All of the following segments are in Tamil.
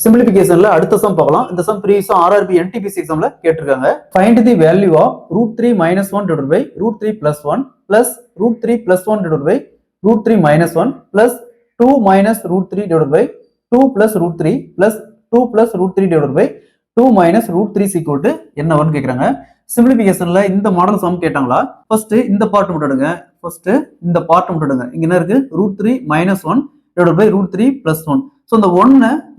சிம்பிளிபிகேஷன்ல அடுத்த சம் பார்க்கலாம். இந்த சம் ப்ரீவியஸா RRB NTPC எக்ஸாம்ல கேட்டிருக்காங்க. Find the value of √3 - 1 divided by √3 plus 1 plus √3 plus 1 divided by √3 minus 1 plus 2 minus √3 divided by 2 plus √3 plus 2 plus √3 divided by 2 minus √3 is equal to என்னவன்னு கேக்குறாங்க. சிம்பிளிபிகேஷன்ல இந்த மாடல் சம் கேட்டாங்களா? ஃபர்ஸ்ட் இந்த பார்ட் விட்டுடுங்க. ஃபர்ஸ்ட் இந்த பார்ட் விட்டுடுங்க. இங்க என்ன இருக்கு? √3 minus 1 divided by √3 plus 1. So இந்த 1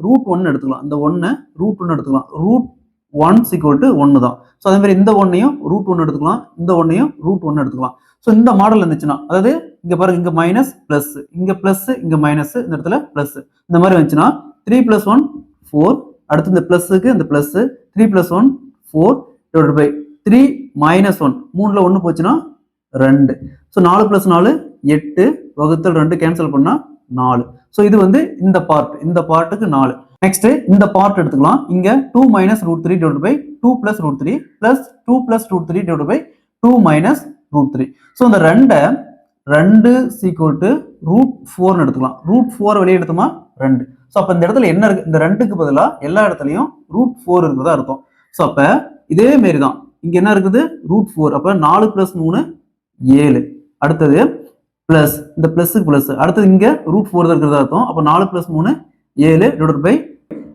√1 எடுத்துக்கலாம். இந்த 1 √1 எடுத்துக்கலாம். √1 equal to 1 தான். ஸோ அதே மாதிரி இந்த 1ஐயும் √1 எடுத்துக்கலாம். இந்த 1ஐயும் √1 எடுத்துக்கலாம். ஸோ இந்த மாடல் இருந்துச்சுன்னா, அதாவது இங்க பாருங்க, இங்க மைனஸ் பிளஸ், இங்க பிளஸ், இங்க மைனஸ், இந்த இடத்துல பிளஸ், இந்த மாதிரி வந்துச்சுன்னா 3 + 1 4, அடுத்து இந்த பிளஸ்க்கு இந்த பிளஸ் 3 + 1 4 divided by 3 minus 1, 3ல 1 போச்சுன்னா 2. ஸோ 4 + 4 8 வகுத்தல் 2 கேன்சல் பண்ணா 4. ஸோ இது வந்து இந்த பார்ட், இந்த பார்ட்டுக்கு 4. நெக்ஸ்ட் இந்த பார்ட் எடுத்துக்கலாம். இங்க 2 minus √3 divided by 2 plus √3 plus 2 plus √3 divided by 2 minus √3. So இந்த 2 is equal to √4 எடுத்துக்கலாம். √4 வெளியே எடுத்தோமா 2. ஸோ அப்ப இந்த இடத்துல என்ன இருக்கு? இந்த 2க்கு பதிலா எல்லா இடத்துலயும் √4 இருக்கிறதா அர்த்தம். ஸோ அப்ப இதே மாதிரி தான் இங்க என்ன இருக்குது? √4. அப்ப 4 + 3 7. அடுத்தது பிளஸ், இந்த பிளஸ்க்கு பிளஸ், அடுத்தது இங்க √4 இருக்கிறதா அர்த்தம். அப்ப 4 + 3 7 divided by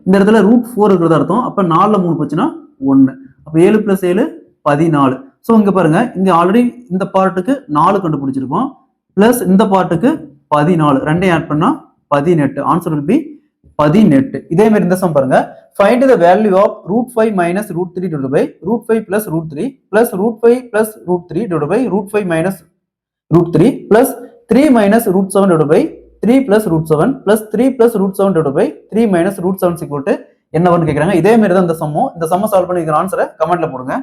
இந்த இடத்துல √4 இருக்கிறதா அர்த்தம். அப்ப 4ல 3 போச்சுன்னா 1. அப்ப 7 + 7 14. ஸோ இங்க பாருங்க, இங்க ஆல்ரெடி இந்த பார்ட்டுக்கு 4 கண்டுபிடிச்சிருக்கோம். பிளஸ் இந்த பார்ட்டுக்கு 14, ரெண்டையும் ஆட் பண்ணா 18. Answer will be 18. இதே மாதிரி இந்த சம் பாருங்க. Find the value of √5 minus √3 divided by √5 plus √3 plus √5 plus √3 divided by √5 minus √3 plus 3 minus √7 divided by 3 plus √7 plus 3 plus √7 divided by 3 minus √7 is equal to என்னவன்னு கேக்குறாங்க. இதே மாதிரி தான் இந்த சம்மோ. இந்த சம்ம சால்வ் பண்ணி இதுக்கு ஆன்சரை கமெண்ட்ல போடுங்க.